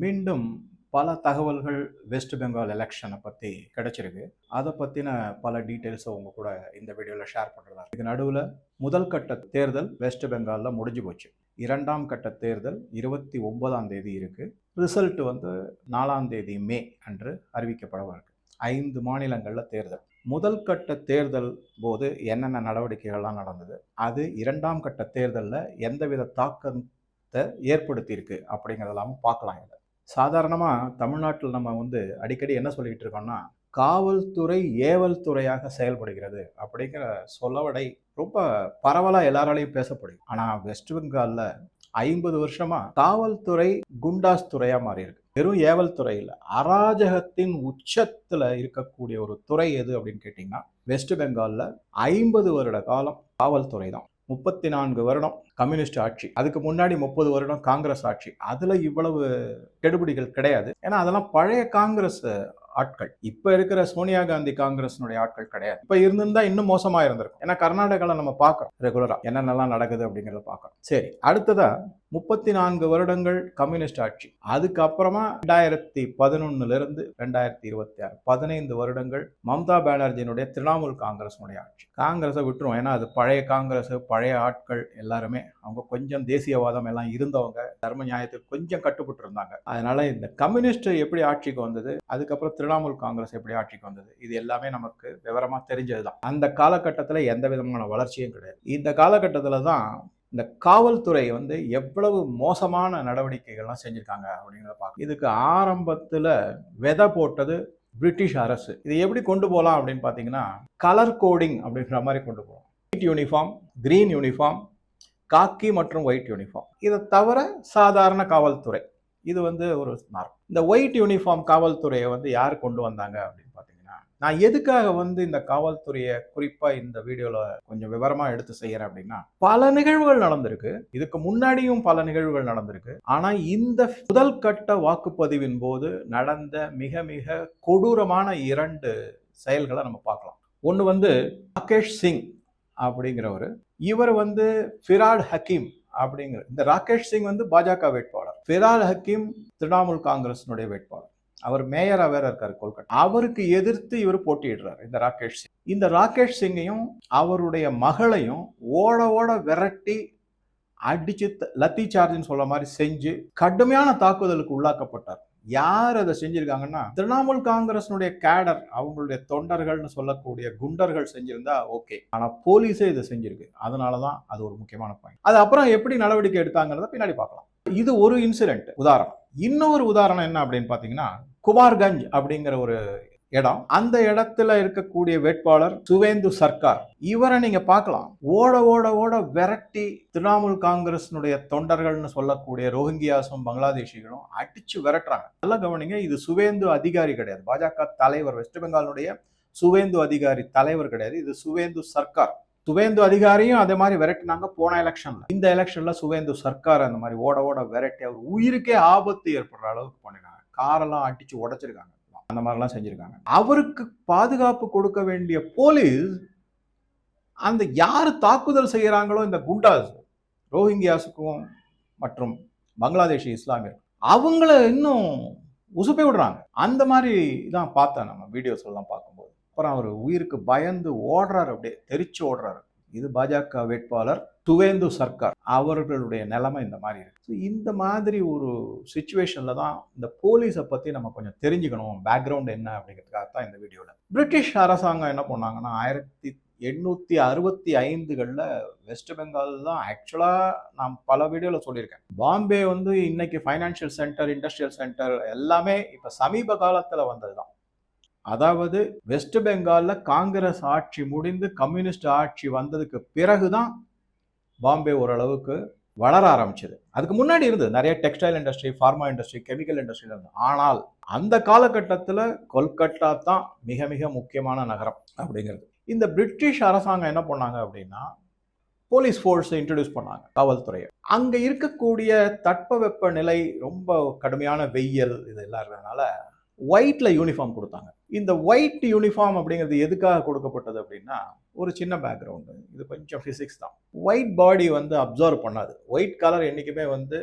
மீண்டும் பல தகவல்கள் வெஸ்ட் பெங்கால் எலெக்ஷனை பற்றி கிடைச்சிருக்கு. அதை பற்றின பல டீட்டெயில்ஸை உங்க கூட இந்த வீடியோவில் ஷேர் பண்ணுறதா. இதுக்கு நடுவில் முதல் கட்ட தேர்தல் வெஸ்ட் பெங்காலில் முடிஞ்சு போச்சு. இரண்டாம் கட்ட தேர்தல் 29ஆம் தேதி இருக்குது. ரிசல்ட் வந்து 4ஆம் தேதி மே அன்று அறிவிக்கப்படவும் இருக்கு. 5 மாநிலங்களில் தேர்தல். முதல் கட்ட தேர்தல் போது என்னென்ன நடவடிக்கைகள்லாம் நடந்தது, அது இரண்டாம் கட்ட தேர்தலில் எந்தவித தாக்கத்தை ஏற்படுத்தியிருக்கு அப்படிங்கிறதெல்லாம் பார்க்கலாம். இதில் சாதாரணமாக தமிழ்நாட்டில் நம்ம வந்து அடிக்கடி என்ன சொல்லிக்கிட்டு இருக்கோம்னா, காவல்துறை ஏவல் துறையாக செயல்படுகிறது அப்படிங்கிற சொலவடை ரொம்ப பரவலாக எல்லாராலையும் பேசப்படுது. ஆனால் வெஸ்ட் பெங்காலில் 50 வருஷமா காவல்துறை குண்டாஸ் துறையா மாறி இருக்கு. வெறும் ஏவல் துறை இல்லை, அராஜகத்தின் உச்சத்துல இருக்கக்கூடிய ஒரு துறை எது அப்படின்னு கேட்டீங்கன்னா வெஸ்ட் பெங்கால்ல 50 வருட காலம் காவல்துறை தான். 34 வருடம் கம்யூனிஸ்ட் ஆட்சி, அதுக்கு முன்னாடி 30 வருடம் காங்கிரஸ் ஆட்சி. அதுல இவ்வளவு கெடுபிடிகள் கிடையாது. ஏன்னா அதெல்லாம் பழைய காங்கிரஸ் ஆட்கள். இப்ப இருக்கிற சோனியா காந்தி காங்கிரஸ்னுடைய ஆட்கள் கிடையாது. இப்ப இருந்திருந்தா இன்னும் மோசமா இருந்திருக்கும். ஏன்னா கர்நாடகால நம்ம பார்க்கறோம் ரெகுலரா என்னென்னலாம் நடக்குது அப்படிங்கிறத பார்க்கறோம். சரி, அடுத்ததா 34 வருடங்கள் கம்யூனிஸ்ட் ஆட்சி. அதுக்கப்புறமா 2011 இருந்து 2026 15 வருடங்கள் மம்தா பானர்ஜியினுடைய திரிணாமுல் காங்கிரஸ்னுடைய ஆட்சி. காங்கிரஸை விட்டுரும், ஏன்னா அது பழைய காங்கிரஸ், பழைய ஆட்கள் எல்லாருமே அவங்க கொஞ்சம் தேசியவாதம் எல்லாம் இருந்தவங்க, தர்ம நியாயத்துக்கு கொஞ்சம் கட்டுப்பட்டு இருந்தாங்க. அதனால இந்த கம்யூனிஸ்ட் எப்படி ஆட்சிக்கு வந்தது, அதுக்கப்புறம் திரிணாமுல் காங்கிரஸ் எப்படி ஆட்சிக்கு வந்தது, இது எல்லாமே நமக்கு விவரமா தெரிஞ்சதுதான். அந்த காலகட்டத்தில் எந்த விதமான வளர்ச்சியும் கிடையாது. இந்த காலகட்டத்தில் தான் இந்த காவல்துறை வந்து எவ்வளவு மோசமான நடவடிக்கைகள்லாம் செஞ்சிருக்காங்க அப்படிங்கிறத பார்க்க. இதுக்கு ஆரம்பத்தில் விதை போட்டது பிரிட்டிஷ் அரசு. இதை எப்படி கொண்டு போகலாம் அப்படின்னு பார்த்தீங்கன்னா, கலர் கோடிங் அப்படின்ற மாதிரி கொண்டு போகலாம். ஒயிட் யூனிஃபார்ம், கிரீன் யூனிஃபார்ம், காக்கி மற்றும் ஒயிட் யூனிஃபார்ம். இதை தவிர சாதாரண காவல்துறை, இது வந்து ஒரு மார்க். இந்த ஒயிட் யூனிஃபார்ம் காவல்துறையை வந்து யார் கொண்டு வந்தாங்க அப்படின்னு பார்த்தீங்கன்னா, நான் எதுக்காக வந்து இந்த காவல்துறையை குறிப்பாக இந்த வீடியோவில் கொஞ்சம் விவரமாக எடுத்து செய்கிறேன் அப்படின்னா, பல நிகழ்வுகள் நடந்திருக்கு, இதுக்கு முன்னாடியும் பல நிகழ்வுகள் நடந்திருக்கு. ஆனால் இந்த முதல் கட்ட வாக்குப்பதிவின் போது நடந்த மிக மிக கொடூரமான 2 செயல்களை நம்ம பார்க்கலாம். ஒன்று வந்து ராகேஷ் சிங் அப்படிங்கிறவர், இவர் வந்து ஃபிராட் ஹக்கீம் அப்படிங்கிற, இந்த ராகேஷ் சிங் வந்து பாஜக வேட்பாளர், ஃபிராட் ஹக்கீம் திரிணாமுல் காங்கிரஸினுடைய வேட்பாளர். அவர் மேயரா வேற இருக்காரு கொல்கட்டா. அவருக்கு எதிர்த்து இவர் போட்டியிடுறாரு இந்த ராகேஷ் சிங். இந்த ராகேஷ் சிங்கையும் அவருடைய மகளையும் ஓட ஓட விரட்டி அடிச்சு லத்தி சார்ஜ்னு சொல்ற மாதிரி செஞ்சு கடுமையான தாக்குதலுக்கு உள்ளாக்கப்பட்டார். யார் அதை செஞ்சிருக்காங்கன்னா, திரிணாமுல் காங்கிரஸினுடைய கேடர், அவங்களுடைய தொண்டர்கள்னு சொல்லக்கூடிய குண்டர்கள் செஞ்சிருந்தா ஓகே. ஆனா போலீஸே இதை செஞ்சிருக்கு. அதனாலதான் அது ஒரு முக்கியமான பாயிண்ட். அது அப்புறம் எப்படி நடவடிக்கை எடுத்தாங்கிறத பின்னாடி பார்க்கலாம். இது ஒரு இன்சிடென்ட் உதாரணம். இன்னொரு உதாரணம் என்ன அப்படின்னு பாத்தீங்கன்னா, குமார்கஞ்ச் அப்படிங்கிற ஒரு இடம். அந்த இடத்துல இருக்கக்கூடிய வேட்பாளர் சுவேந்து சர்க்கார். இவரை நீங்க பார்க்கலாம், ஓட ஓட ஓட விரட்டி திரிணாமுல் காங்கிரஸினுடைய தொண்டர்கள்னு சொல்லக்கூடிய ரோஹிங்கியாஸும் பங்களாதேஷிகளும் அடிச்சு விரட்டுறாங்க. நல்லா கவனிங்க, இது சுவேந்து அதிகாரி கிடையாது, பாஜக தலைவர், வெஸ்ட் பெங்காலுடைய சுவேந்து அதிகாரி தலைவர் கிடையாது, இது சுவேந்து சர்க்கார். சுவேந்து அதிகாரியும் அதே மாதிரி விரட்டினாங்க போன எலெக்ஷன்ல. இந்த எலெக்ஷன்ல சுவேந்து சர்க்கார் அந்த மாதிரி ஓட ஓட விரட்டி அவர் உயிருக்கே ஆபத்து ஏற்படுற அளவுக்கு பண்ணிருக்காங்க. காரெல்லாம் அடிச்சு உடைச்சிருக்காங்க, அந்த மாதிரிலாம் செஞ்சிருக்காங்க. அவருக்கு பாதுகாப்பு கொடுக்க வேண்டிய போலீஸ், அந்த யாரு தாக்குதல் செய்யறாங்களோ இந்த குண்டாஸ், ரோஹிங்கியாஸுக்கும் மற்றும் பங்களாதேஷி இஸ்லாமியர், அவங்கள இன்னும் உசுப்பி விடுறாங்க. அந்த மாதிரி தான் பார்த்தேன் நம்ம வீடியோஸ் எல்லாம் பார்க்கும்போது. அப்புறம் அவர் உயிருக்கு பயந்து ஓடுறாரு, அப்படியே தெரிச்சு ஓடுறாரு. இது பாஜக வேட்பாளர் சுவேந்து சர்க்கார், அவர்களுடைய நிலைமை இந்த மாதிரி இருக்கு. இந்த மாதிரி ஒரு சிச்சுவேஷன்ல தான் இந்த போலீஸை பத்தி நம்ம கொஞ்சம் தெரிஞ்சுக்கணும், பேக்ரவுண்ட் என்ன அப்படிங்கிறதுக்காக தான் இந்த வீடியோல. பிரிட்டிஷ் அரசாங்கம் என்ன பண்ணாங்கன்னா, 1865களில் வெஸ்ட் பெங்கால் தான் ஆக்சுவலா நான் பல வீடியோல சொல்லியிருக்கேன். பாம்பே வந்து இன்னைக்கு ஃபைனான்சியல் சென்டர், இண்டஸ்ட்ரியல் சென்டர் எல்லாமே இப்ப சமீப காலத்துல வந்ததுதான். அதாவது வெஸ்ட் பெங்கால்ல காங்கிரஸ் ஆட்சி முடிந்து கம்யூனிஸ்ட் ஆட்சி வந்ததுக்கு பிறகுதான் பாம்பே ஓரளவுக்கு வளர ஆரம்பிச்சது. அதுக்கு முன்னாடி இருந்தது நிறைய textile industry, pharma industry, chemical industry இருந்தது. ஆனால் அந்த காலகட்டத்தில் கொல்கட்டா தான் மிக மிக முக்கியமான நகரம் அப்படிங்கிறது. இந்த பிரிட்டிஷ் அரசாங்கம் என்ன பண்ணாங்க அப்படின்னா, போலீஸ் ஃபோர்ஸை இன்ட்ரடியூஸ் பண்ணாங்க, காவல்துறையை. அங்க இருக்கக்கூடிய தட்பவெப்ப நிலை ரொம்ப கடுமையான வெயில் இதெல்லாம் இருக்கிறதுனால ஒயிட்ல யூனிஃபார்ம் கொடுத்தாங்க. இந்த ஒயிட் யூனிஃபார்ம் அப்படிங்கிறது எதுக்காக கொடுக்கப்பட்டது அப்படின்னா, ஒரு சின்ன பேக்ரவுண்டு, இது கொஞ்சம் பிசிக்ஸ் தான். ஒயிட் பாடி வந்து அப்சர்வ் பண்ணாது. ஒயிட் கலர் என்றைக்குமே வந்து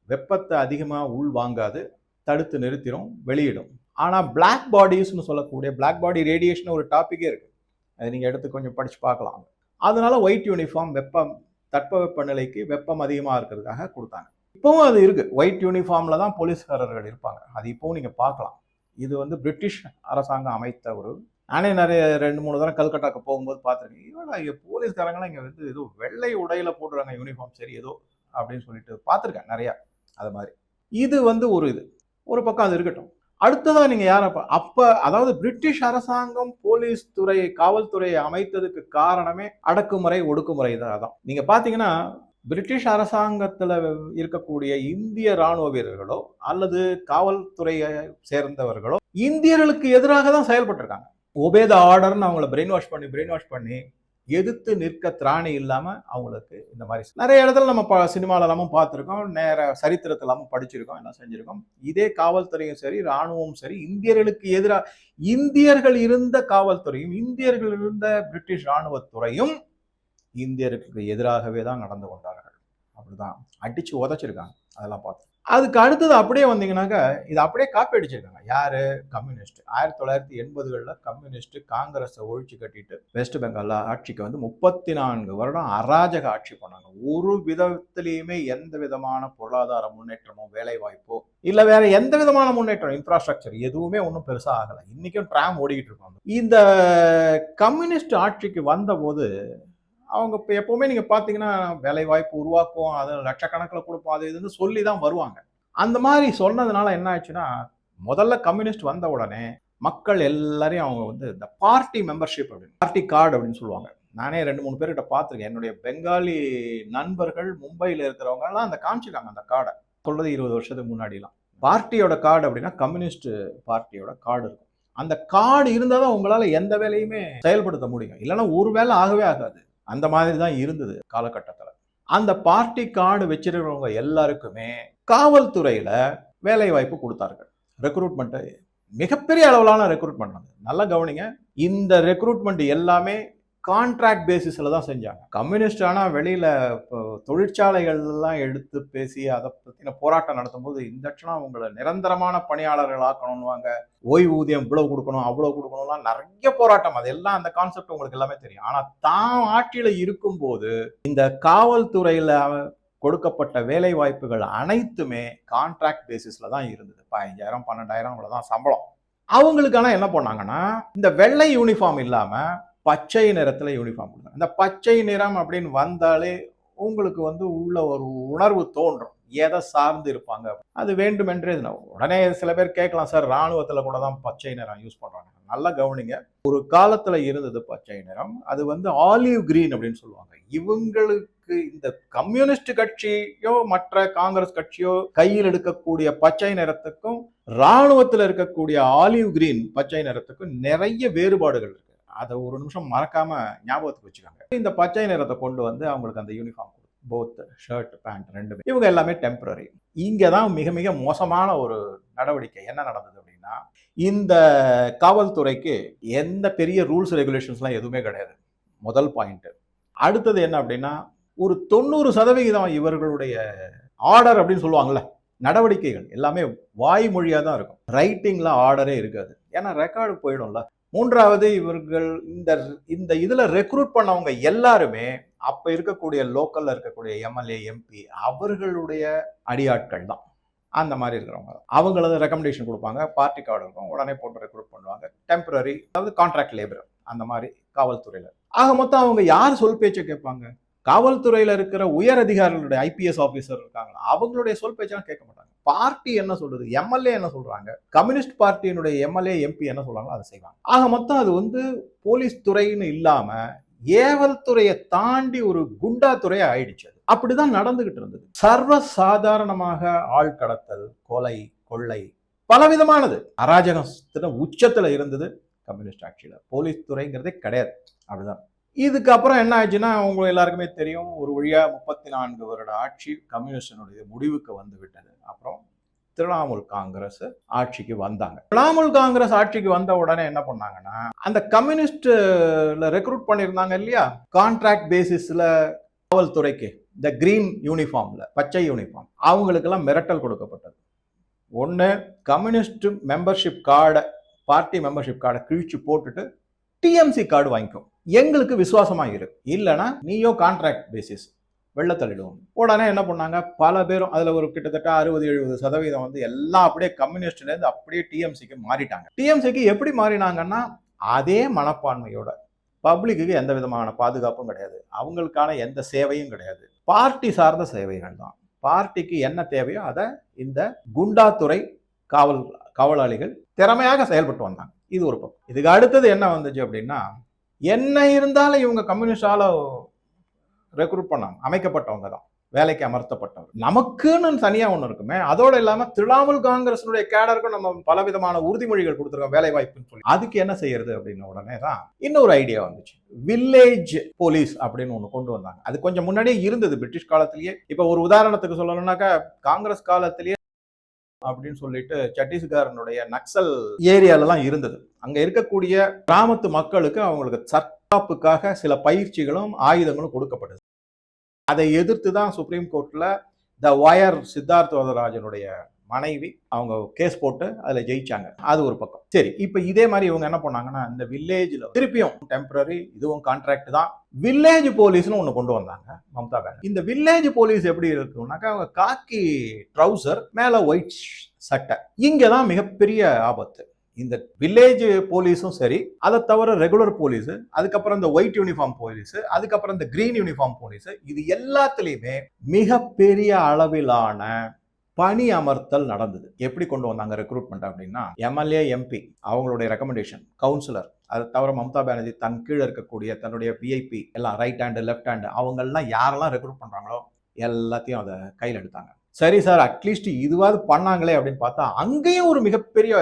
வெப்பத்தை அதிகமாக உள் வாங்காது, தடுத்து நிறுத்திடும், வெளியிடும். ஆனால் பிளாக் பாடிஸ்னு சொல்லக்கூடிய பிளாக் பாடி ரேடியேஷன் ஒரு டாப்பிக்கே இருக்குது. அதை நீங்கள் எடுத்து கொஞ்சம் படித்து பார்க்கலாம். அதனால ஒயிட் யூனிஃபார்ம் தட்பவெப்ப நிலைக்கு வெப்பம் அதிகமாக இருக்கிறதுக்காக கொடுத்தாங்க. இப்போவும் அது இருக்குது. ஒயிட் யூனிஃபார்மில் தான் போலீஸ்காரர்கள் இருப்பாங்க. அது இப்போவும் நீங்கள் பார்க்கலாம். இது வந்து பிரிட்டிஷ் அரசாங்கம் அமைத்த ஒரு, நானே நிறைய 2-3 தடவை கல்கட்டாக்கு போகும்போது பார்த்துருக்கேன். இவங்க இங்கே போலீஸ்காரங்களாம் இங்கே வந்து ஏதோ வெள்ளை உடையில போடுறாங்க யூனிஃபார்ம், சரி ஏதோ அப்படின்னு சொல்லிட்டு பார்த்துருக்கேன் நிறையா. அது மாதிரி இது வந்து ஒரு பக்கம் அது இருக்கட்டும். அடுத்ததான் நீங்க யார அதாவது பிரிட்டிஷ் அரசாங்கம் போலீஸ் துறை, காவல்துறையை அமைத்ததுக்கு காரணமே அடக்குமுறை, ஒடுக்குமுறை தான். நீங்க பாத்தீங்கன்னா பிரிட்டிஷ் அரசாங்கத்துல இருக்கக்கூடிய இந்திய ராணுவ வீரர்களோ அல்லது காவல்துறையை சேர்ந்தவர்களோ இந்தியர்களுக்கு எதிராக தான் செயல்பட்டிருக்காங்க. ஒபே த ஆர்டர்னு அவங்கள பிரெயின் வாஷ் பண்ணி எதிர்த்து நிற்க திராணி இல்லாம அவங்களுக்கு இந்த மாதிரி நிறைய இடத்துல நம்ம சினிமால எல்லாமும் பார்த்துருக்கோம், நேர சரித்திரத்துல எல்லாமும் படிச்சிருக்கோம், எல்லாம் செஞ்சிருக்கோம். இதே காவல்துறையும் சரி, ராணுவமும் சரி, இந்தியர்களுக்கு எதிராக இந்தியர்கள் இருந்த காவல்துறையும் இந்தியர்கள் இருந்த பிரிட்டிஷ் ராணுவத்துறையும் இந்தியர்களுக்கு எதிராகவே தான் நடந்து கொண்டார்கள். அப்படிதான் அடிச்சு உதச்சிருக்காங்க. அதெல்லாம் பார்த்து அதுக்கு அடுத்தது அப்படியே வந்தீங்கன்னாக்க இது அப்படியே காப்பி அடிச்சிருக்காங்க. யாரு? கம்யூனிஸ்ட். 1980களில் கம்யூனிஸ்ட் காங்கிரஸை ஒழிச்சு கட்டிட்டு வெஸ்ட் பெங்கால்ல ஆட்சிக்கு வந்து 34 வருடம் அராஜக ஆட்சி பண்ணாங்க. ஒரு விதத்திலையுமே எந்த விதமான பொருளாதார முன்னேற்றமோ, வேலை வாய்ப்போ இல்ல வேற எந்த விதமான முன்னேற்றம், இன்ஃப்ராஸ்ட்ரக்சர் எதுவுமே ஒன்றும் பெருசா ஆகலை. இன்னைக்கும் ட்ராம் ஓடிக்கிட்டு இருக்கோம். இந்த கம்யூனிஸ்ட் ஆட்சிக்கு வந்த போது அவங்க இப்போ எப்பவுமே நீங்க பாத்தீங்கன்னா வேலை வாய்ப்பு உருவாக்கும், அது லட்சக்கணக்கில் கொடுப்போம், அது இதுன்னு சொல்லி தான் வருவாங்க. அந்த மாதிரி சொன்னதுனால என்ன ஆச்சுன்னா, முதல்ல கம்யூனிஸ்ட் வந்த உடனே மக்கள் எல்லாரையும் அவங்க வந்து இந்த பார்ட்டி மெம்பர்ஷிப் அப்படின்னு, பார்ட்டி கார்டு அப்படின்னு சொல்லுவாங்க. நானே 2-3 பேர்கிட்ட பார்த்துருக்கேன். என்னுடைய பெங்காலி நண்பர்கள் மும்பையில் இருக்கிறவங்க எல்லாம் அந்த காமிச்சிருக்காங்க அந்த கார்டை. சொல்றது 20 வருஷத்துக்கு முன்னாடிலாம். பார்ட்டியோட கார்டு அப்படின்னா கம்யூனிஸ்ட் பார்ட்டியோட கார்டு இருக்கும். அந்த கார்டு இருந்தால் தான் உங்களால எந்த வேலையுமே செயல்படுத்த முடியும், இல்லைன்னா ஒரு வேலை ஆகவே ஆகாது. அந்த மாதிரி தான் இருந்தது காலகட்டத்தில். அந்த பார்ட்டி கார்டு வச்சிருக்கிறவங்க எல்லாருக்குமே காவல்துறையில வேலை வாய்ப்பு கொடுத்தார்கள். ரெக்ரூட்மெண்ட் மிகப்பெரிய அளவிலான ரெக்ரூட்மெண்ட். நல்லா கவனிங்க, இந்த ரெக்ரூட்மெண்ட் எல்லாமே கான்ட்ராக்ட் பேசிஸ்ல தான் செஞ்சாங்க. கம்யூனிஸ்ட் ஆனால் வெளியில தொழிற்சாலைகள் எல்லாம் எடுத்து பேசி அதை பத்தின போராட்டம் நடத்தும் போது இந்த லட்சணம் உங்களை நிரந்தரமான பணியாளர்கள் ஆக்கணும்னுவாங்க, ஓய்வூதியம் இவ்வளவு கொடுக்கணும் அவ்வளவு கொடுக்கணும்லாம் நிறைய போராட்டம். அதெல்லாம் அந்த கான்செப்ட் உங்களுக்கு எல்லாமே தெரியும். ஆனா தான் ஆட்சியில இருக்கும்போது இந்த காவல்துறையில கொடுக்கப்பட்ட வேலை வாய்ப்புகள் அனைத்துமே கான்ட்ராக்ட் பேசிஸ்ல தான் இருந்தது. 15,000 12,000 அவ்வளவுதான் சம்பளம். அவங்களுக்கான என்ன பண்ணாங்கன்னா, இந்த வெள்ளை யூனிஃபார்ம் இல்லாம பச்சை நிறத்துல யூனிஃபார்ம் கொடுத்தாங்க. இந்த பச்சை நிறம் அப்படின்னு வந்தாலே உங்களுக்கு வந்து உள்ள ஒரு உணர்வு தோன்றும், எதை சார்ந்து இருப்பாங்க. அது வேண்டுமென்றே உடனே சில பேர் கேட்கலாம், சார் ராணுவத்துல கூட தான் பச்சை நிறம் யூஸ் பண்றாங்க. நல்லா கவனிங்க, ஒரு காலத்துல இருந்தது பச்சை நிறம், அது வந்து ஆலிவ் கிரீன் அப்படின்னு சொல்லுவாங்க. இவங்களுக்கு இந்த கம்யூனிஸ்ட் கட்சியோ மற்ற காங்கிரஸ் கட்சியோ கையில் எடுக்கக்கூடிய பச்சை நிறத்துக்கும் ராணுவத்தில் இருக்கக்கூடிய ஆலிவ் கிரீன் பச்சை நிறத்துக்கும் நிறைய வேறுபாடுகள் இருக்கு. அதை ஒரு நிமிஷம் மறக்காம ஞாபகத்துக்கு வச்சுக்காங்க. இந்த பச்சை நிறத்தை கொண்டு வந்து அவங்களுக்கு அந்த யூனிஃபார்ம், போத் ஷர்ட் பேண்ட் ரெண்டுமே, இவங்க எல்லாமே டெம்பரரி. இங்க தான் மிக மிக மோசமான ஒரு நடவடிக்கை என்ன நடந்தது அப்படின்னா, இந்த காவல்துறைக்கு எந்த பெரிய ரூல்ஸ் ரெகுலேஷன்ஸ்லாம் எதுவுமே கிடையாது. முதல் பாயிண்ட். அடுத்தது என்ன அப்படின்னா, ஒரு 90% இவர்களுடைய ஆர்டர் அப்படின்னு சொல்லுவாங்கல்ல, நடவடிக்கைகள் எல்லாமே வாய்மொழியா தான் இருக்கும். ரைட்டிங்ல ஆர்டரே இருக்காது, ஏன்னா ரெக்கார்டு போயிடும்ல. மூன்றாவது, இவர்கள் இந்த இதுல ரெக்ரூட் பண்ணவங்க எல்லாருமே அப்ப இருக்கக்கூடிய லோக்கல்ல இருக்கக்கூடிய எம்எல்ஏ எம்பி அவர்களுடைய அடியாட்கள் தான். அந்த மாதிரி இருக்கிறவங்க அவங்களது ரெக்கமெண்டேஷன் கொடுப்பாங்க, பார்ட்டி கார்டு இருக்கும், உடனே போட்டு ரெக்ரூட் பண்ணுவாங்க. டெம்பரரி, அதாவது கான்ட்ராக்ட் லேபர் அந்த மாதிரி காவல்துறையில. ஆக மொத்தம் அவங்க யார் சொல் பேச்சை கேட்பாங்க? காவல்துறையில இருக்கிற உயர் அதிகாரிகளுடைய ஐபிஎஸ் ஆபீசர் இருக்காங்க, அவங்களுடைய சொல் பேச்செல்லாம் கேட்க மாட்டாங்க. பார்ட்டி என்ன சொல்றது, எம்எல்ஏ என்ன சொல்றாங்க, கம்யூனிஸ்ட் பார்ட்டியினுடைய எம்எல்ஏ எம்பி என்ன சொல்றாங்களோ அதை செய்வாங்க. ஆக மொத்தம் அது வந்து போலீஸ் துறைன்னு இல்லாம ஏவல் துறையை தாண்டி ஒரு குண்டா துறையை ஆயிடுச்சு. அப்படிதான் நடந்துகிட்டு இருந்தது. சர்வ சாதாரணமாக ஆள் கடத்தல், கொலை, கொள்ளை, பலவிதமானது அராஜகத்தின உச்சத்துல இருந்தது கம்யூனிஸ்ட் ஆட்சியில. போலீஸ் துறைங்கிறதே கிடையாது. அப்படிதான். இதுக்கப்புறம் என்ன ஆச்சுன்னா, அவங்க எல்லாருக்குமே தெரியும், ஒரு வழியா 34 வருட ஆட்சி கம்யூனிஸ்டனுடைய முடிவுக்கு வந்து விட்டது. அப்புறம் திரிணாமுல் காங்கிரஸ் ஆட்சிக்கு வந்தாங்க. திரிணாமுல் காங்கிரஸ் ஆட்சிக்கு வந்த உடனே என்ன பண்ணாங்கன்னா, அந்த கம்யூனிஸ்ட்ல ரெக்ரூட் பண்ணியிருந்தாங்க இல்லையா, கான்ட்ராக்ட் பேசிஸ்ல காவல்துறைக்கு இந்த கிரீன் யூனிஃபார்ம்ல, பச்சை யூனிஃபார்ம், அவங்களுக்கெல்லாம் மிரட்டல் கொடுக்கப்பட்டது. ஒன்று கம்யூனிஸ்ட் மெம்பர்ஷிப் கார்டை, பார்ட்டி மெம்பர்ஷிப் கார்டை கிழிச்சு போட்டுட்டு டிஎம்சி கார்டு வாங்கிக்கோ, எங்களுக்கு விசுவாசமா இரு, இல்லைன்னா நீயோ கான்ட்ராக்ட் பேசிஸ் வெள்ள தள்ளிடுவோம். உடனே என்ன பண்ணாங்க, பல பேரும் அதுல ஒரு கிட்டத்தட்ட 60-70% வந்து எல்லாம் அப்படியே கம்யூனிஸ்ட்ல இருந்து அப்படியே டிஎம்சிக்கு மாறிட்டாங்க. டிஎம்சிக்கு எப்படி மாறினாங்கன்னா, அதே மனப்பான்மையோட பப்ளிக்கு எந்த விதமான பாதுகாப்பும் கிடையாது, அவங்களுக்கான எந்த சேவையும் கிடையாது, பார்ட்டி சார்ந்த சேவைகள் தான். பார்ட்டிக்கு என்ன தேவையோ அதை இந்த குண்டாத்துறை காவலாளிகள் திறமையாக செயல்பட்டு வந்தாங்க. இது ஒரு பக்கம். இதுக்கு அடுத்தது என்ன வந்துச்சு அப்படின்னா, என்ன இருந்தாலும் இவங்க கம்யூனிஸ்டால ரெக்ரூட் பண்ணாங்க, அமைக்கப்பட்டவங்க தான், வேலைக்கு அமர்த்தப்பட்டவங்க. நமக்குன்னு தனியா ஒண்ணு இருக்குமே, அதோட இல்லாம திரிணாமுல் காங்கிரஸினுடைய கேடருக்கும் நம்ம பலவிதமான உறுதிமொழிகள் கொடுத்துருக்கோம் வேலை வாய்ப்புன்னு சொல்லி. அதுக்கு என்ன செய்யறது அப்படின்னு உடனே தான் இன்னொரு ஐடியா வந்துச்சு, வில்லேஜ் போலீஸ் அப்படின்னு ஒண்ணு கொண்டு வந்தாங்க. அது கொஞ்சம் முன்னாடியே இருந்தது பிரிட்டிஷ் காலத்திலேயே. இப்ப ஒரு உதாரணத்துக்கு சொல்லணும்னாக்கா, காங்கிரஸ் காலத்திலேயே அப்படின்னு சொல்லிட்டு சத்தீஸ்கரனுடைய நக்சல் ஏரியாலலாம் இருந்தது. அங்க இருக்கக்கூடிய கிராமத்து மக்களுக்கு அவங்களுக்கு தற்காப்புக்காக சில பயிற்சிகளும் ஆயுதங்களும் கொடுக்கப்படுது. அதை எதிர்த்து தான் சுப்ரீம் கோர்ட்ல த வயர் சித்தார்த் வரதராஜனுடைய மனைவி அவங்க கேஸ் போட்டு அதுல ஜெயிச்சாங்க. அது ஒரு பக்கம். சரி, இப்ப இதே மாதிரி இவங்க என்ன பண்ணாங்கன்னா, இந்த வில்லேஜ்ல திருப்பியும் டெம்பரரி, இதுவும் கான்ட்ராக்ட் தான், வில்லேஜ் போலீஸ்னு ஒண்ணு கொண்டு வந்தாங்க மம்தா பானர்ஜி. இந்த வில்லேஜ் போலீஸ் எப்படி இருக்கும்னாக்கா, அவங்க காக்கி ட்ரௌசர், மேல ஒயிட் சட்டை. இங்கதான் மிகப்பெரிய ஆபத்து. இந்த வில்லேஜ் போலீஸும் சரி, அதை தவிர ரெகுலர் போலீஸ், அதுக்கப்புறம் இந்த ஒயிட் யூனிஃபார்ம் போலீஸ், அதுக்கப்புறம் இந்த கிரீன் யூனிஃபார்ம் போலீஸ், இது எல்லாத்துலயுமே மிகப்பெரிய அளவிலான பணி அமர்த்தல் நடந்தது. எப்படி கொண்டு வந்தாங்க ரெக்ரூட்மெண்ட் அப்படின்னா, எம்எல்ஏ, எம்பி அவங்களுடைய ரெக்கமெண்டேஷன், கவுன்சிலர், அதை தவிர மம்தா பானர்ஜி தன் கீழே இருக்கக்கூடிய தன்னுடைய விஐபி எல்லாம், ரைட் ஹேண்டு லெஃப்ட் ஹேண்டு, அவங்கெல்லாம் யாரெல்லாம் ரெக்ரூட் பண்றாங்களோ எல்லாத்தையும் அதை கையில் எடுத்தாங்க. சரி சார், அட்லீஸ்ட் இதுவாது பண்ணாங்களே அப்படின்னு பார்த்தா, அங்கேயும் ஒரு மிகப்பெரிய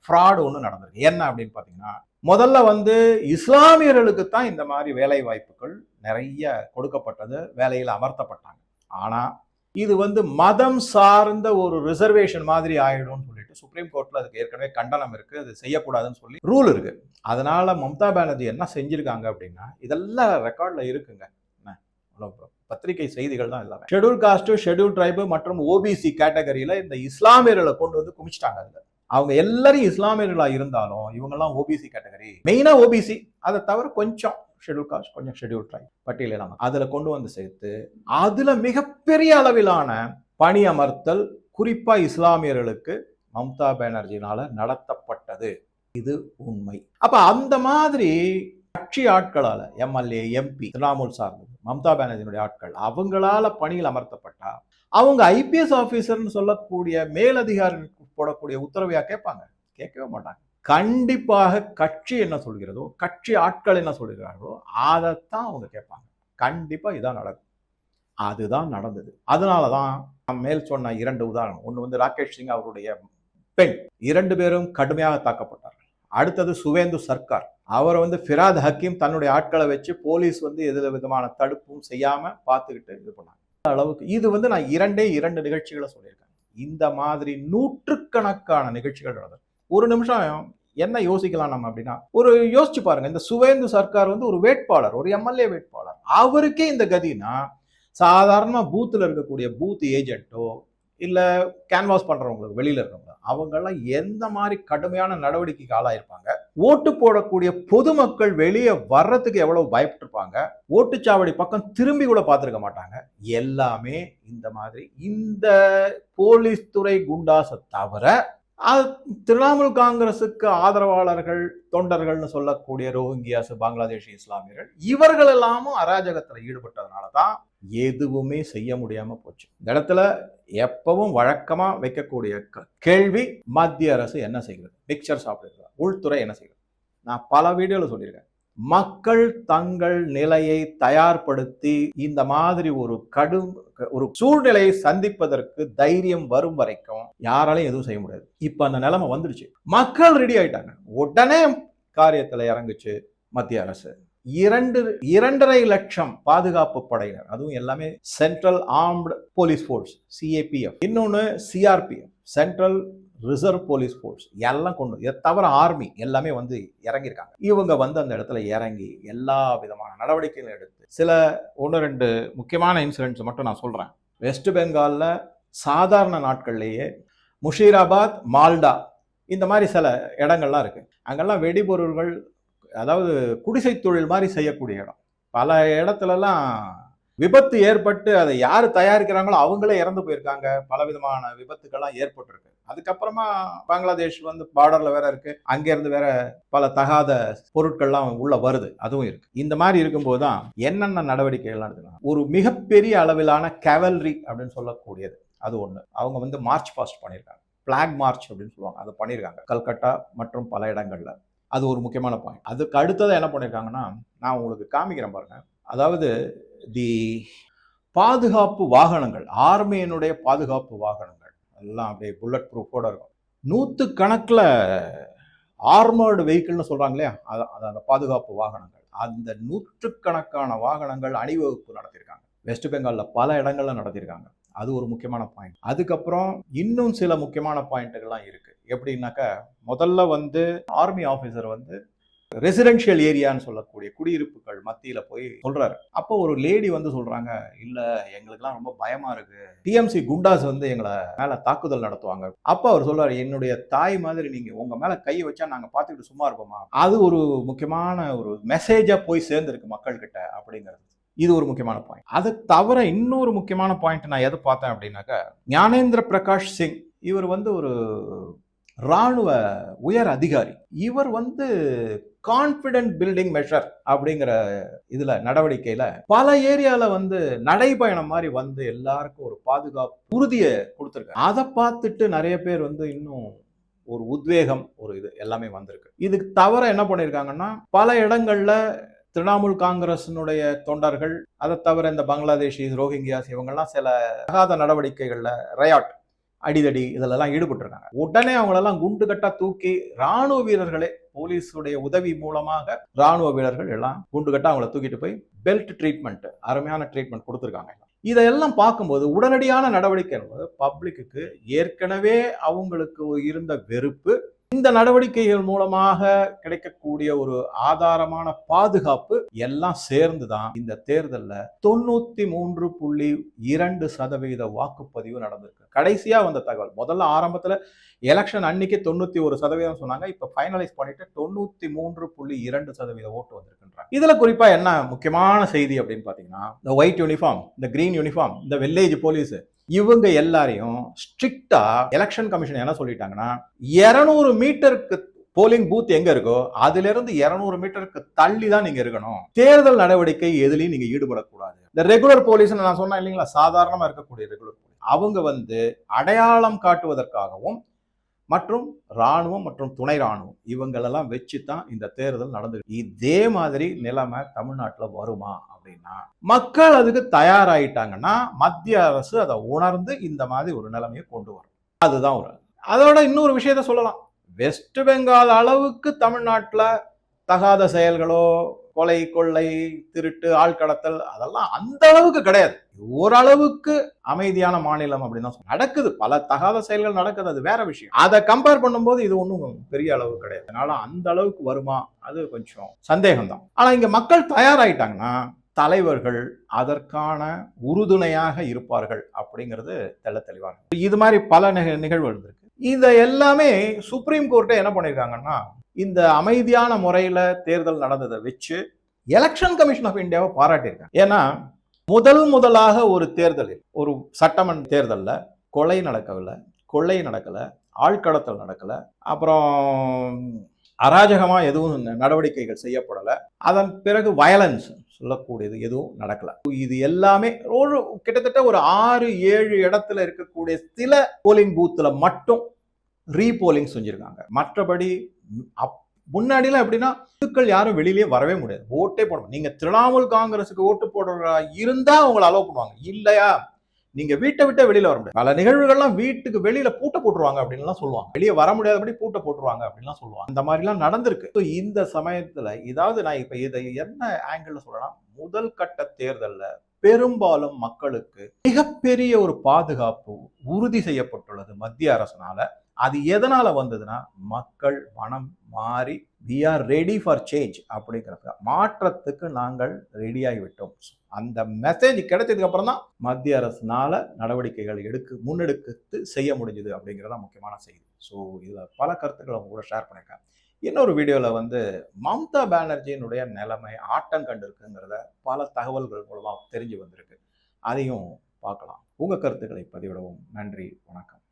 ஃப்ராடு ஒன்று நடந்திருக்கு. என்ன அப்படின்னு பார்த்தீங்கன்னா, முதல்ல வந்து இஸ்லாமியர்களுக்கு தான் இந்த மாதிரி வேலை வாய்ப்புகள் நிறைய கொடுக்கப்பட்டது, வேலையில் அமர்த்தப்பட்டாங்க. ஆனா இது வந்து மதம் சார்ந்த ஒரு ரிசர்வேஷன் மாதிரி ஆயிடும்னு சொல்லிட்டு சுப்ரீம் கோர்ட்ல அதுக்கு ஏற்கனவே கண்டனம் இருக்கு, அது செய்யக்கூடாதுன்னு சொல்லி ரூல் இருக்கு. அதனால மம்தா பானர்ஜி என்ன செஞ்சிருக்காங்க அப்படின்னா, இதெல்லாம் ரெக்கார்ட்ல இருக்குங்க, பத்திரிகை செய்திகள் தான் எல்லாமே. ஷெட்யூல் காஸ்ட், ஷெட்யூல் ட்ரைபு மற்றும் ஓபிசி கேட்டகரியில இந்த இஸ்லாமியர்களை கொண்டு வந்து குமிச்சிட்டாங்க. அதுல அவங்க எல்லாரும் இஸ்லாமியர்களா இருந்தாலும் இவங்கெல்லாம் ஓபிசி கேட்டகரி, மெயினா ஓபிசி, அதை தவிர கொஞ்சம் ஷெட்யூல் காஸ்ட், கொஞ்சம் ஷெட்யூல் ட்ரைப் பட்டியலாம் அதுல கொண்டு வந்து சேர்த்து அதுல மிகப்பெரிய அளவிலான பணி அமர்த்தல் குறிப்பா இஸ்லாமியர்களுக்கு மம்தா பானர்ஜினால நடத்தப்பட்டது. இது உண்மை. அப்ப அந்த மாதிரி கட்சி ஆட்களால, எம்எல்ஏ, எம்பி, திரிணாமுல் சார்ந்தது, மம்தா பானர்ஜியினுடைய ஆட்கள், அவங்களால பணியில் அமர்த்தப்பட்டா அவங்க ஐபிஎஸ் ஆபீசர்னு சொல்லக்கூடிய மேலதிகாரிகளுக்கு போடக்கூடிய உத்தரவையா கேட்பாங்க? கேட்கவே மாட்டாங்க. கண்டிப்பாக கட்சி என்ன சொல்கிறதோ, கட்சி ஆட்கள் என்ன சொல்கிறார்களோ அதைத்தான் அவங்க கேட்பாங்க. கண்டிப்பா இதான் நடக்கும். அதுதான் நடந்தது. அதனாலதான் மேல் சொன்ன 2 உதாரணம். ஒன்று வந்து ராகேஷ் சிங் அவருடைய பெண், 2 பேரும் கடுமையாக தாக்கப்பட்டார்கள். அடுத்தது சுவேந்து சர்க்கார், அவரை வந்து ஃபிராத் ஹக்கீம் தன்னுடைய ஆட்களை வச்சு போலீஸ் வந்து எந்த விதமான தடுப்பும் செய்யாம பார்த்துக்கிட்டு இது பண்ணாங்க. அளவுக்கு இது வந்து நான் 2 நிகழ்ச்சிகளை சொல்லியிருக்கேன். இந்த மாதிரி நூற்றுக்கணக்கான நிகழ்ச்சிகள் நடந்தது. ஒரு நிமிஷம் என்ன யோசிக்கலாம் நம்ம அப்படின்னா, ஒரு யோசிச்சு பாருங்க, இந்த சுவேந்து சர்க்கார் வந்து ஒரு வேட்பாளர், ஒரு எம்எல்ஏ வேட்பாளர், அவருக்கே இந்த கதினா, சாதாரண பூத்துல இருக்கக்கூடிய பூத் ஏஜென்ட்டோ இல்ல கேன்வாஸ் பண்றவங்களுக்கு வெளியில இருக்கவங்க, அவங்கெல்லாம் எந்த மாதிரி கடுமையான நடவடிக்கைக்கு ஆளாயிருப்பாங்க, ஓட்டு போடக்கூடிய பொதுமக்கள் வெளியே வர்றதுக்கு எவ்வளவு பயப்பட்டிருப்பாங்க, ஓட்டுச்சாவடி பக்கம் திரும்பி கூட பார்த்திருக்க மாட்டாங்க. எல்லாமே இந்த மாதிரி இந்த போலீஸ் துறை குண்டாசை தவிர திரிணாமுல் காங்கிரசுக்கு ஆதரவாளர்கள், தொண்டர்கள்னு சொல்லக்கூடிய ரோஹிங்கியாஸ், பங்களாதேஷி இஸ்லாமியர்கள், இவர்கள் எல்லாமும் அராஜகத்தில் ஈடுபட்டதுனாலதான் எதுவுமே செய்ய முடியாம போச்சு. இந்த இடத்துல எப்பவும் வழக்கமா வைக்கக்கூடிய கேள்வி, மத்திய அரசு என்ன செய்கிறது, மிக்சர் சாப்பிடுகிறது, உள்துறை என்ன செய்கிறது? நான் பல வீடியோல சொல்லியிருக்கேன், மக்கள் தங்கள் நிலையை தயார்படுத்தி இந்த மாதிரி ஒரு சூழ்நிலையை சந்திப்பதற்கு தைரியம் வரும் வரைக்கும் யாராலையும் எதுவும் செய்ய முடியாது. இப்ப அந்த நிலைமை வந்துருச்சு, மக்கள் ரெடி ஆயிட்டாங்க, உடனே காரியத்துல இறங்குச்சு மத்திய அரசு. 2.5 லட்சம் பாதுகாப்பு படையினர், அதுவும் எல்லாமே central armed police force, CAPF, இன்னொன்னு CRPF, central reserve police force, எல்லாம் கொண்டு, இதை தவிர ஆர்மி எல்லாமே வந்து இறங்கியிருக்காங்க. இவங்க வந்து அந்த இடத்துல இறங்கி எல்லா விதமான நடவடிக்கைகளும் எடுத்து, சில 1-2 முக்கியமான இன்சிடென்ட்ஸ் மட்டும் நான் சொல்றேன். வெஸ்ட் பெங்கால்ல சாதாரண நாட்கள்லேயே முஷீராபாத், மால்டா இந்த மாதிரி சில இடங்கள்லாம் இருக்கு. அங்கெல்லாம் வெடிபொருள்கள், அதாவது குடிசை தொழில் மாதிரி செய்யக்கூடிய இடம். பல இடத்துலலாம் விபத்து ஏற்பட்டு அதை யார் தயாரிக்கிறாங்களோ அவங்களே இறந்து போயிருக்காங்க. பலவிதமான விபத்துக்கள்லாம் ஏற்பட்டிருக்கு. அதுக்கப்புறமா பங்களாதேஷ் வந்து பார்டர்ல வேற இருக்கு. அங்க இருந்து வேற பல தகாத பொருட்கள்லாம் உள்ள வருது. அதுவும் இருக்கு. இந்த மாதிரி இருக்கும்போது தான் என்னென்ன நடவடிக்கைகள்லாம் எடுக்கலாம். ஒரு மிகப்பெரிய அளவிலான கேவல்ரி அப்படின்னு சொல்லக்கூடியது அது ஒண்ணு. அவங்க வந்து மார்ச் பாஸ்ட் பண்ணியிருக்காங்க. பிளாக் மார்ச் அப்படின்னு சொல்லுவாங்க. அதை பண்ணியிருக்காங்க கல்கட்டா மற்றும் பல இடங்கள்ல. அது ஒரு முக்கியமான பாயிண்ட். அதுக்கு அடுத்தது என்ன பண்ணியிருக்காங்கன்னா, நான் உங்களுக்கு காமிக்கிறேன் பாருங்க. அதாவது தி பாதுகாப்பு வாகனங்கள், ஆர்மியினுடைய பாதுகாப்பு வாகனங்கள் எல்லாம் அப்படியே புல்லட் ப்ரூஃபோட இருக்கும். 100 கணக்குல ஆர்மர்டு வெஹிக்கிள்னு சொல்றாங்க இல்லையா, அந்த பாதுகாப்பு வாகனங்கள், அந்த 100கணக்கான வாகனங்கள் அணிவகுப்பு நடத்தியிருக்காங்க. வெஸ்ட் பெங்கால்ல பல இடங்கள்ல நடத்தியிருக்காங்க. அது ஒரு முக்கியமான பாயிண்ட். அதுக்கப்புறம் இன்னும் சில முக்கியமான பாயிண்ட்டுகள்லாம் இருக்கு. எப்படின்னாக்கா, முதல்ல வந்து ஆர்மி ஆஃபீஸர் வந்து ரெசிடென்ஷியல் ஏரியான்னு சொல்லக்கூடிய குடியிருப்புகள் மத்தியில போய் சொல்றாரு. அப்போ ஒரு லேடி வந்து சொல்றாங்க, இல்ல எங்களுக்குலாம் ரொம்ப பயமா இருக்கு, டிஎம்சி குண்டாஸ் வந்து எங்களை மேல தாக்குதல் நடத்துவாங்க. அப்ப அவர் சொல்றாரு, என்னுடைய தாய் மாதிரி நீங்க உங்க மேல கை வச்சா நாங்க பாத்துக்கிட்டு சும்மா இருப்போமா. அது ஒரு முக்கியமான ஒரு மெசேஜா போய் சேர்ந்திருக்கு மக்கள் கிட்ட அப்படிங்கிறது. இது ஒரு முக்கியமான பாயிண்ட். அது தவிர இன்னொரு முக்கியமான பாயிண்ட் நான் எதை பார்த்தேன் அப்படின்னாக்கா, ஞானேந்திர பிரகாஷ் சிங், இவர் வந்து ஒரு ராணுவ உயர் அதிகாரி. இவர் வந்து கான்பிடன்ட் பில்டிங் மெஷர் அப்படிங்கிற இதுல நடவடிக்கையில பல ஏரியால வந்து நடைபயணம் மாதிரி வந்து எல்லாருக்கும் ஒரு பாதுகாப்பு உறுதியை கொடுத்திருக்காங்க. அதை பார்த்துட்டு நிறைய பேர் வந்து இன்னும் ஒரு உத்வேகம், ஒரு இது எல்லாமே வந்திருக்கு. இதுக்கு தவிர என்ன பண்ணிருக்காங்கன்னா, பல இடங்கள்ல திரிணாமுல் காங்கிரசினுடைய தொண்டர்கள், அதை தவிர இந்த பங்களாதேஷி, ரோஹிங்கியாஸ் இவங்கெல்லாம் சில தகாத நடவடிக்கைகள்ல ரயாட், அடிதடி இதெல்லாம் ஈடுபட்டிருக்காங்க. உடனே அவங்களெல்லாம் குண்டு கட்டா தூக்கி ராணுவ வீரர்களே, போலீஸுடைய உதவி மூலமாக ராணுவ வீரர்கள் எல்லாம் குண்டு கட்டா அவங்கள தூக்கிட்டு போய் பெல்ட் ட்ரீட்மெண்ட், அருமையான ட்ரீட்மெண்ட் கொடுத்துருக்காங்க. இதையெல்லாம் பார்க்கும்போது உடனடியான நடவடிக்கை என்பது பப்ளிக்கு ஏற்கனவே அவங்களுக்கு இருந்த வெறுப்பு, இந்த நடவடிக்கைகள் மூலமாக கிடைக்கக்கூடிய ஒரு ஆதாரமான பாதுகாப்பு எல்லாம் சேர்ந்துதான் இந்த தேர்தலில் 93.2% வாக்குப்பதிவு நடந்திருக்கு. கடைசியா வந்த தகவல், முதல்ல ஆரம்பத்துல எலெக்ஷன் அன்னைக்கு 91% சொன்னாங்க. இப்ப ஃபைனலைஸ் பண்ணிட்டு 93.2% ஓட்டு வந்திருக்கின்றாங்க. இதுல குறிப்பா என்ன முக்கியமான செய்தி அப்படின்னு பாத்தீங்கன்னா, இந்த ஒயிட் யூனிஃபார்ம், இந்த கிரீன் யூனிஃபார்ம், இந்த வில்லேஜ் போலீஸ், இவங்க எல்லாரையும் ஸ்ட்ரிக்டா எலெக்ஷன் கமிஷன் என்ன சொல்லிட்டாங்கன்னா, 200 மீட்டருக்கு போலிங் பூத் எங்க இருக்கோ அதுல இருந்து 200 மீட்டருக்கு தள்ளி தான் நீங்க இருக்கணும். தேர்தல் நடவடிக்கை எதுலையும் நீங்க ஈடுபடக்கூடாது. இந்த ரெகுலர் போலீஸ் நான் சொன்னேன் இல்லைங்களா, சாதாரணமா இருக்கக்கூடிய ரெகுலர் போலீஸ், அவங்க வந்து அடையாளம் காட்டுவதற்காகவும் மற்றும் ராணுவம் மற்றும் துணை ராணுவம் இவங்களெல்லாம் வச்சுதான் இந்த தேர்தல் நடந்தது. இதே மாதிரி நிலைமை தமிழ்நாட்டில் வருமா அப்படின்னா, மக்கள் அதுக்கு தயாராயிட்டாங்கன்னா மத்திய அரசு அதை உணர்ந்து இந்த மாதிரி ஒரு நிலைமையை கொண்டு வரும். அதுதான் ஒரு. அதோட இன்னொரு விஷயத்த சொல்லலாம், வெஸ்ட் பெங்கால் அளவுக்கு தமிழ்நாட்டில் தகாத செயல்களோ, கொலை, கொள்ளை, திருட்டு, ஆழ்கடத்தல் அதெல்லாம் அந்த அளவுக்கு கிடையாது. ஓரளவுக்கு அமைதியான மாநிலம் அப்படின்னு தான் நடக்குது. பல தகாத செயல்கள் நடக்குது, அது வேற விஷயம். அதை கம்பேர் பண்ணும்போது இது ஒன்றும் பெரிய அளவு கிடையாது. அதனால அந்த அளவுக்கு வருமா, அது கொஞ்சம் சந்தேகம் தான். ஆனா இங்க மக்கள் தயாராயிட்டாங்கன்னா தலைவர்கள் அதற்கான உறுதுணையாக இருப்பார்கள் அப்படிங்கிறது தெள்ள தெளிவாக. இது மாதிரி பல நிகழ்வு இருந்திருக்கு. இதை எல்லாமே சுப்ரீம் கோர்ட்டை என்ன பண்ணிருக்காங்கன்னா, இந்த அமைதியான முறையில தேர்தல் நடந்ததை வச்சு எலெக்ஷன் கமிஷன் ஆஃப் இந்தியாவை பாராட்டியிருக்காங்க. ஏன்னா முதலாக ஒரு தேர்தலில், ஒரு சட்டமன்ற தேர்தல்ல கொலை நடக்கவில்லை, கொள்ளை நடக்கல, ஆழ்கடத்தல் நடக்கல, அப்புறம் அராஜகமா எதுவும் நடவடிக்கைகள் செய்யப்படல, அதன் பிறகு வயலன்ஸ் சொல்லக்கூடியது எதுவும் நடக்கல. இது எல்லாமே ஒரு கிட்டத்தட்ட ஒரு 6-7 இடத்துல இருக்கக்கூடிய சில போலிங் பூத்துல மட்டும் ரீபோலிங் செஞ்சிருக்காங்க. மற்றபடி முன்னாடிலாம் எப்படின்னா, மக்கள் யாரும் வெளியிலேயே வரவே முடியாது, ஓட்டே போட. நீங்க திரிணாமுல் காங்கிரஸுக்கு ஓட்டு போடுறா இருந்தா அவங்களை அலோவ் பண்ணுவாங்க, இல்லையா நீங்க வீட்டை விட்டு வெளியில வர முடியாது. பல நிகழ்வுகள்லாம் வீட்டுக்கு வெளியில பூட்ட போட்டுருவாங்க அப்படின்னு சொல்லுவாங்க, வெளியே வர முடியாதபடி பூட்ட போட்டுருவாங்க அப்படின்னு சொல்லுவாங்க. அந்த மாதிரி எல்லாம் நடந்திருக்கு. இந்த சமயத்துல இதாவது நான் இப்ப இதை என்ன ஆங்கிள் சொல்லலாம், முதல் கட்ட தேர்தல்ல பெரும்பாலும் மக்களுக்கு மிகப்பெரிய ஒரு பாதுகாப்பு உறுதி செய்யப்பட்டுள்ளது மத்திய அரசினால. அது எதனால வந்ததுன்னா, மக்கள் மனம் மாறி we are ready for change அப்படிங்கிறது. மாற்றத்துக்கு நாங்கள் ரெடியாகி விட்டோம். அந்த மெசேஜ் கிடைச்சதுக்கு அப்புறம் தான் மத்திய அரசுனால நடவடிக்கைகள் முன்னெடுத்து செய்ய முடிஞ்சது அப்படிங்கிறதா முக்கியமான செய்தி. ஸோ இதில் பல கருத்துக்களை அவங்க கூட ஷேர் பண்ணியிருக்கேன். இன்னொரு வீடியோவில் வந்து மம்தா பானர்ஜியினுடைய நிலைமை ஆட்டம் கண்டு இருக்குங்கிறத பல தகவல்கள் மூலமாக தெரிஞ்சு வந்திருக்கு. அதையும் பார்க்கலாம். உங்கள் கருத்துக்களை பதிவிடவும். நன்றி, வணக்கம்.